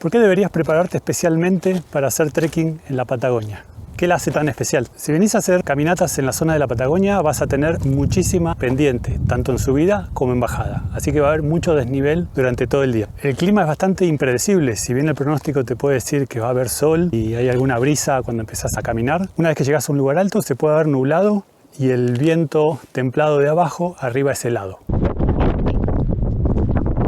¿Por qué deberías prepararte especialmente para hacer trekking en la Patagonia? ¿Qué la hace tan especial? Si venís a hacer caminatas en la zona de la Patagonia, vas a tener muchísima pendiente, tanto en subida como en bajada. Así que va a haber mucho desnivel durante todo el día. El clima es bastante impredecible, si bien el pronóstico te puede decir que va a haber sol y hay alguna brisa cuando empezás a caminar. Una vez que llegás a un lugar alto, se puede haber nublado y el viento templado de abajo, arriba es helado.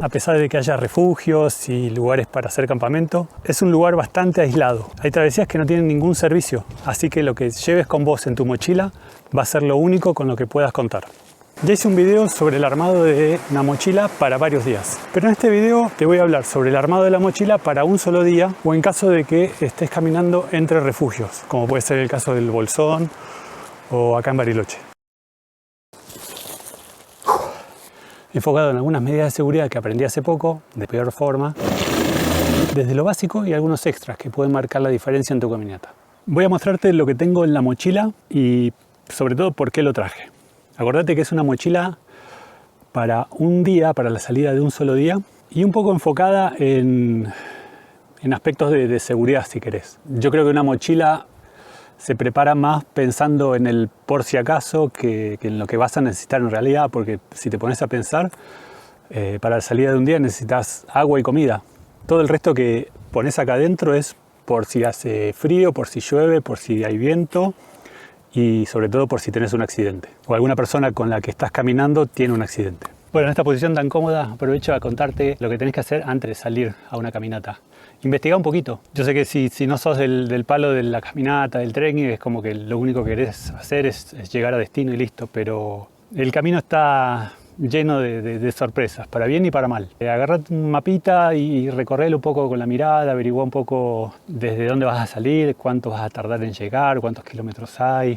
A pesar de que haya refugios y lugares para hacer campamento, es un lugar bastante aislado. Hay travesías que no tienen ningún servicio, así que lo que lleves con vos en tu mochila va a ser lo único con lo que puedas contar. Ya hice un video sobre el armado de una mochila para varios días, pero en este video te voy a hablar sobre el armado de la mochila para un solo día o en caso de que estés caminando entre refugios, como puede ser el caso del Bolsón o acá en Bariloche. Enfocado en algunas medidas de seguridad que aprendí hace poco, de peor forma, desde lo básico y algunos extras que pueden marcar la diferencia en tu caminata. Voy a mostrarte lo que tengo en la mochila y sobre todo por qué lo traje. Acordate que es una mochila para un día, para la salida de un solo día y un poco enfocada en aspectos de seguridad si querés. Yo creo que una mochila se prepara más pensando en el por si acaso que en lo que vas a necesitar en realidad, porque si te pones a pensar, para la salida de un día necesitas agua y comida. Todo el resto que pones acá adentro es por si hace frío, por si llueve, por si hay viento y sobre todo por si tenés un accidente o alguna persona con la que estás caminando tiene un accidente. Bueno, en esta posición tan cómoda aprovecho a contarte lo que tenés que hacer antes de salir a una caminata. Investiga un poquito. Yo sé que si no sos del palo de la caminata, del trekking, es como que lo único que querés hacer es llegar a destino y listo, pero el camino está lleno de sorpresas, para bien y para mal. Agarrate un mapita y recorrelo un poco con la mirada, averigua un poco desde dónde vas a salir, cuánto vas a tardar en llegar, cuántos kilómetros hay,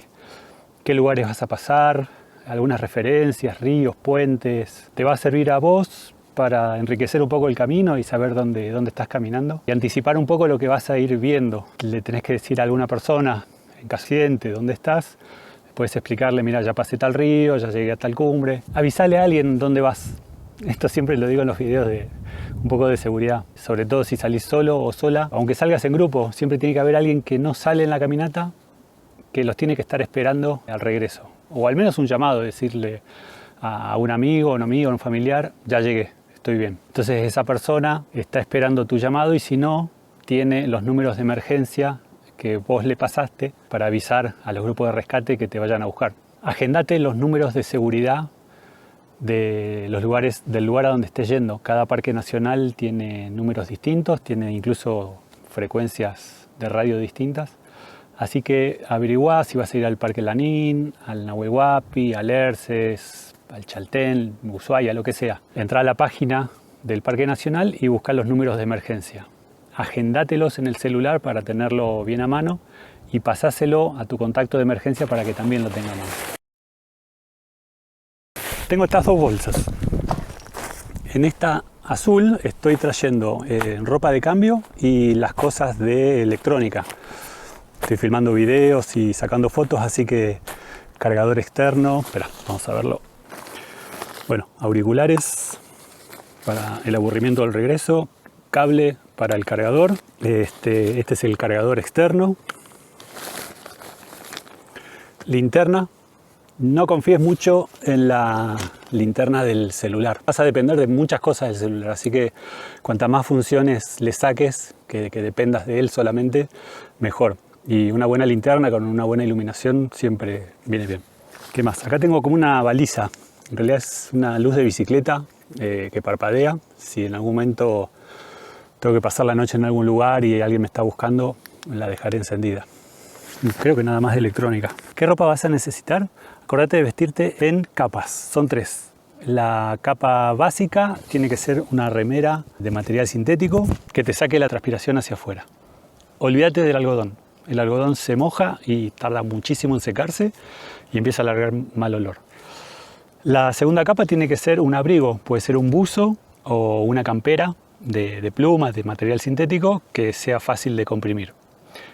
qué lugares vas a pasar, algunas referencias, ríos, puentes. Te va a servir a vos para enriquecer un poco el camino y saber dónde estás caminando y anticipar un poco lo que vas a ir viendo. Le tenés que decir a alguna persona en accidente dónde estás, puedes explicarle, mira, ya pasé tal río, ya llegué a tal cumbre. Avisale a alguien dónde vas. Esto siempre lo digo en los videos de un poco de seguridad, sobre todo si salís solo o sola. Aunque salgas en grupo, siempre tiene que haber alguien que no sale en la caminata, que los tiene que estar esperando al regreso. O al menos un llamado, decirle a un amigo, un familiar, ya llegué. Estoy bien. Entonces esa persona está esperando tu llamado y si no, tiene los números de emergencia que vos le pasaste para avisar a los grupos de rescate que te vayan a buscar. Agendate los números de seguridad de los lugares, del lugar a donde estés yendo. Cada parque nacional tiene números distintos, tiene incluso frecuencias de radio distintas. Así que averiguá si vas a ir al Parque Lanín, al Nahuel Huapi, al Erces, al Chaltén, Ushuaia, lo que sea. Entrá a la página del Parque Nacional y buscá los números de emergencia. Agendátelos en el celular para tenerlo bien a mano y pasáselo a tu contacto de emergencia para que también lo tenga a mano. Tengo estas dos bolsas. En esta azul estoy trayendo ropa de cambio y las cosas de electrónica. Estoy filmando videos y sacando fotos, así que cargador externo. Espera, vamos a verlo. Bueno, auriculares para el aburrimiento del regreso, cable para el cargador, este es el cargador externo, linterna. No confíes mucho en la linterna del celular, vas a depender de muchas cosas del celular, así que cuantas más funciones le saques, que dependas de él solamente, mejor. Y una buena linterna con una buena iluminación siempre viene bien. ¿Qué más? Acá tengo como una baliza. En realidad es una luz de bicicleta que parpadea. Si en algún momento tengo que pasar la noche en algún lugar y alguien me está buscando, la dejaré encendida. Creo que nada más de electrónica. ¿Qué ropa vas a necesitar? Acordate de vestirte en capas. Son 3. La capa básica tiene que ser una remera de material sintético que te saque la transpiración hacia afuera. Olvídate del algodón. El algodón se moja y tarda muchísimo en secarse y empieza a largar mal olor. La segunda capa tiene que ser un abrigo, puede ser un buzo o una campera de plumas, de material sintético que sea fácil de comprimir.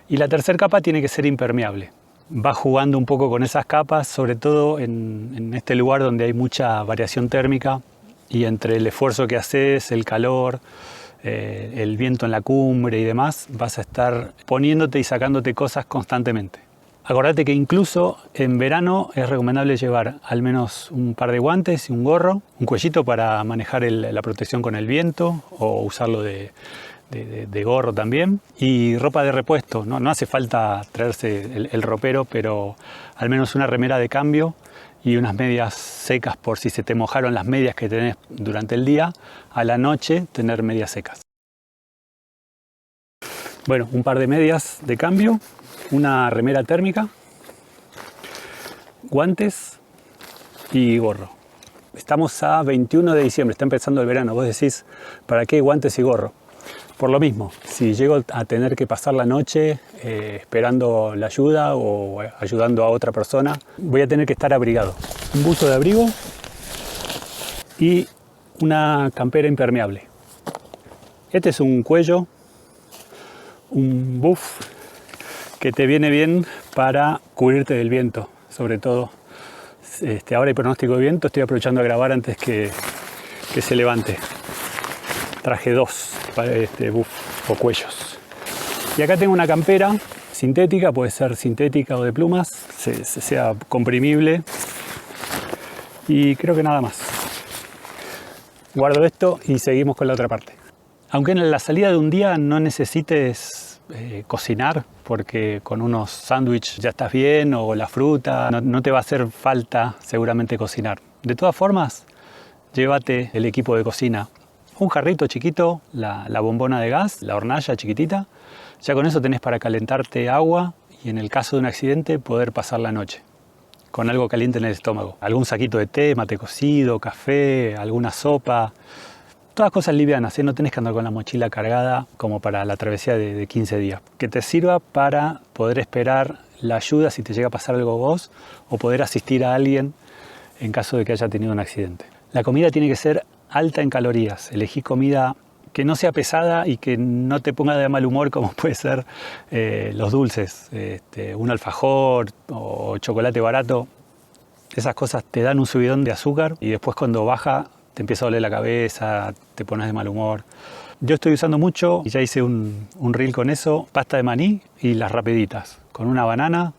Y la tercera capa tiene que ser impermeable. Va jugando un poco con esas capas, sobre todo en este lugar donde hay mucha variación térmica y entre el esfuerzo que haces, el calor, el viento en la cumbre y demás, vas a estar poniéndote y sacándote cosas constantemente. Acordate que incluso en verano es recomendable llevar al menos un par de guantes y un gorro, un cuellito para manejar la protección con el viento o usarlo de gorro también, y ropa de repuesto. No hace falta traerse el ropero, pero al menos una remera de cambio y unas medias secas por si se te mojaron las medias que tenés durante el día, a la noche tener medias secas. Bueno, un par de medias de cambio, una remera térmica, guantes y gorro. Estamos a 21 de diciembre, está empezando el verano. Vos decís, ¿para qué guantes y gorro? Por lo mismo, si llego a tener que pasar la noche esperando la ayuda o ayudando a otra persona, voy a tener que estar abrigado. Un buzo de abrigo y una campera impermeable. Este es un cuello, un buff que te viene bien para cubrirte del viento, sobre todo. Ahora hay pronóstico de viento, estoy aprovechando a grabar antes que se levante. Traje dos buff o cuellos. Y acá tengo una campera sintética, puede ser sintética o de plumas, sea comprimible. Y creo que nada más. Guardo esto y seguimos con la otra parte. Aunque en la salida de un día no necesites cocinar, porque con unos sándwiches ya estás bien, o la fruta, no te va a hacer falta seguramente cocinar. De todas formas, llévate el equipo de cocina. Un jarrito chiquito, la bombona de gas, la hornalla chiquitita. Ya con eso tenés para calentarte agua y en el caso de un accidente poder pasar la noche con algo caliente en el estómago. Algún saquito de té, mate cocido, café, alguna sopa. Todas cosas livianas, no tenés que andar con la mochila cargada como para la travesía de 15 días. Que te sirva para poder esperar la ayuda si te llega a pasar algo vos o poder asistir a alguien en caso de que haya tenido un accidente. La comida tiene que ser alta en calorías. Elegí comida que no sea pesada y que no te ponga de mal humor, como puede ser los dulces, un alfajor o chocolate barato. Esas cosas te dan un subidón de azúcar y después cuando baja te empieza a doler la cabeza, te pones de mal humor. Yo estoy usando mucho, y ya hice un reel con eso, pasta de maní y las rapiditas. Con una banana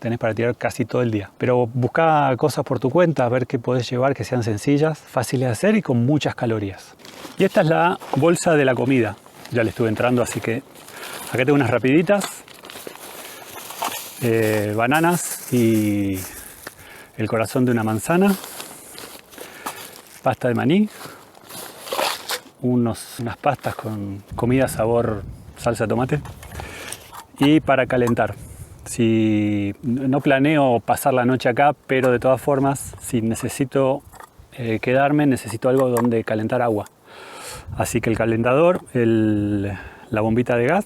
tenés para tirar casi todo el día. Pero busca cosas por tu cuenta, a ver qué podés llevar que sean sencillas, fáciles de hacer y con muchas calorías. Y esta es la bolsa de la comida. Ya le estuve entrando, así que acá tengo unas rapiditas, bananas y el corazón de una manzana, pasta de maní, unas pastas con comida sabor salsa de tomate y para calentar. Si no planeo pasar la noche acá, pero de todas formas, si necesito quedarme, necesito algo donde calentar agua. Así que el calentador, la bombita de gas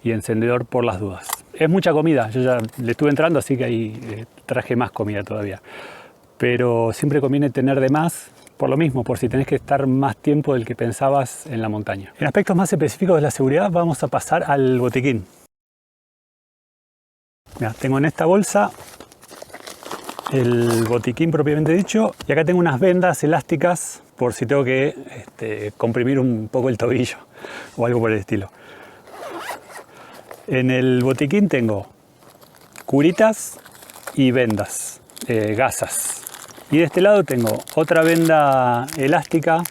y encendedor por las dudas. Es mucha comida, yo ya le estuve entrando, así que ahí traje más comida todavía. Pero siempre conviene tener de más, por lo mismo, por si tenés que estar más tiempo del que pensabas en la montaña. En aspectos más específicos de la seguridad, vamos a pasar al botiquín. Mirá, tengo en esta bolsa el botiquín propiamente dicho, y acá tengo unas vendas elásticas por si tengo que comprimir un poco el tobillo o algo por el estilo. En el botiquín tengo curitas y vendas, gasas. Y de este lado tengo otra venda elástica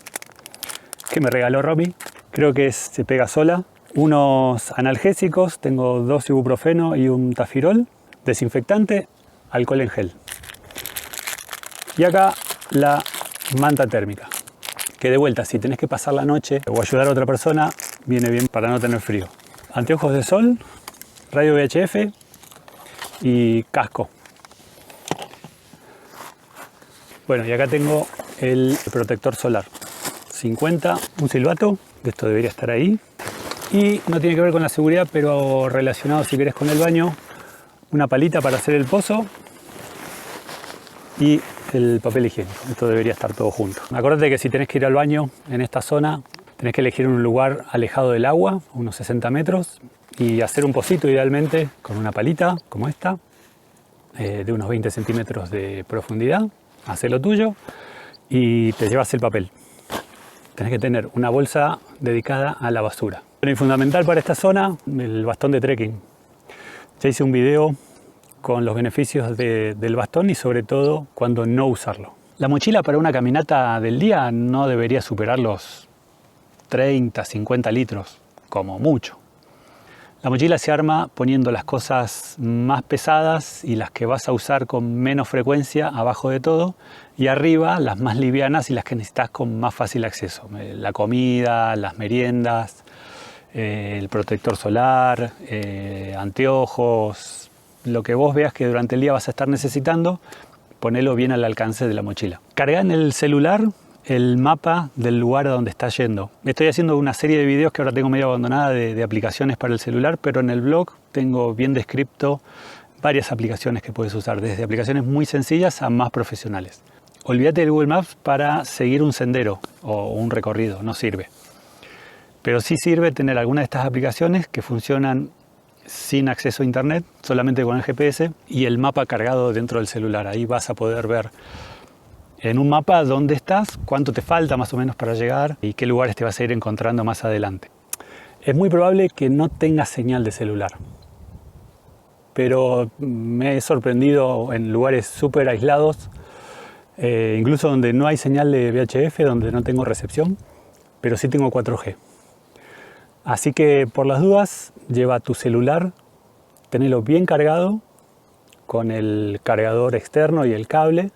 que me regaló Romy, creo que se pega sola. Unos analgésicos, tengo 2 ibuprofeno y un tafirol, desinfectante, alcohol en gel. Y acá la manta térmica, que de vuelta, si tenés que pasar la noche o ayudar a otra persona, viene bien para no tener frío. Anteojos de sol, radio VHF y casco. Bueno, y acá tengo el protector solar. 50, un silbato, esto debería estar ahí. Y no tiene que ver con la seguridad, pero relacionado si querés con el baño, una palita para hacer el pozo y el papel higiénico. Esto debería estar todo junto. Acordate que si tenés que ir al baño en esta zona, tenés que elegir un lugar alejado del agua, unos 60 metros, y hacer un pocito idealmente con una palita como esta, de unos 20 centímetros de profundidad. Hacé lo tuyo y te llevas el papel. tenés que tener una bolsa dedicada a la basura. Y fundamental para esta zona, el bastón de trekking. Ya hice un video con los beneficios del bastón y sobre todo cuando no usarlo. La mochila para una caminata del día no debería superar los 30, 50 litros, como mucho. La mochila se arma poniendo las cosas más pesadas y las que vas a usar con menos frecuencia abajo de todo, y arriba las más livianas y las que necesitas con más fácil acceso. La comida, las meriendas, el protector solar, anteojos, lo que vos veas que durante el día vas a estar necesitando, ponelo bien al alcance de la mochila. Cargá en el celular el mapa del lugar a donde estás yendo. Estoy haciendo una serie de videos que ahora tengo medio abandonada de aplicaciones para el celular, pero en el blog tengo bien descrito varias aplicaciones que puedes usar, desde aplicaciones muy sencillas a más profesionales. Olvídate del Google Maps para seguir un sendero o un recorrido, no sirve. Pero sí sirve tener alguna de estas aplicaciones que funcionan sin acceso a internet, solamente con el GPS y el mapa cargado dentro del celular. Ahí vas a poder ver en un mapa dónde estás, cuánto te falta más o menos para llegar y qué lugares te vas a ir encontrando más adelante. Es muy probable que no tengas señal de celular, pero me he sorprendido en lugares súper aislados, incluso donde no hay señal de VHF, donde no tengo recepción, pero sí tengo 4G. Así que por las dudas, lleva tu celular, tenelo bien cargado con el cargador externo y el cable,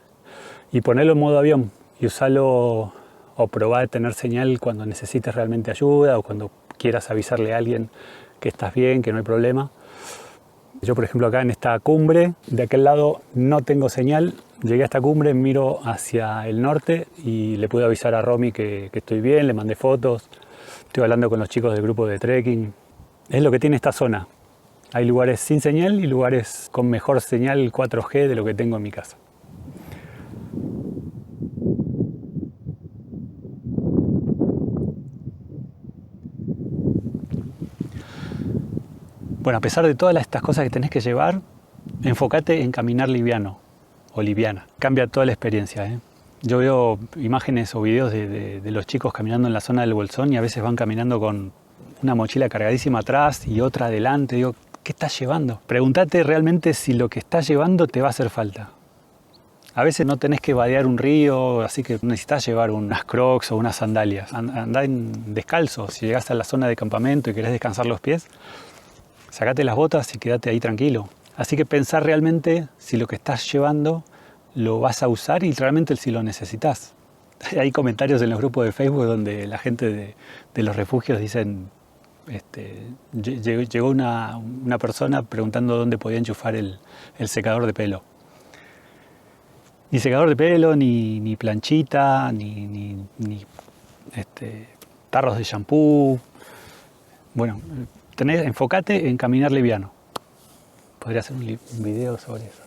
y ponerlo en modo avión y usarlo o probar de tener señal cuando necesites realmente ayuda o cuando quieras avisarle a alguien que estás bien, que no hay problema. Yo, por ejemplo, acá en esta cumbre, de aquel lado no tengo señal. Llegué a esta cumbre, miro hacia el norte y le pude avisar a Romy que estoy bien, le mandé fotos. Estoy hablando con los chicos del grupo de trekking. Es lo que tiene esta zona. Hay lugares sin señal y lugares con mejor señal 4G de lo que tengo en mi casa. Bueno, a pesar de todas estas cosas que tenés que llevar, enfócate en caminar liviano o liviana. Cambia toda la experiencia, ¿eh? Yo veo imágenes o videos de los chicos caminando en la zona del Bolsón y a veces van caminando con una mochila cargadísima atrás y otra adelante. Digo, ¿qué estás llevando? Pregúntate realmente si lo que estás llevando te va a hacer falta. A veces no tenés que vadear un río, así que necesitas llevar unas crocs o unas sandalias. Andá descalzo. Si llegás a la zona de campamento y querés descansar los pies, sacate las botas y quédate ahí tranquilo. Así que pensar realmente si lo que estás llevando lo vas a usar y realmente si lo necesitas. Hay comentarios en los grupos de Facebook donde la gente de los refugios dicen, llegó una persona preguntando dónde podía enchufar el secador de pelo. Ni secador de pelo, ni planchita, ni tarros de shampoo. Bueno, enfócate en caminar liviano. Podría hacer un video sobre eso.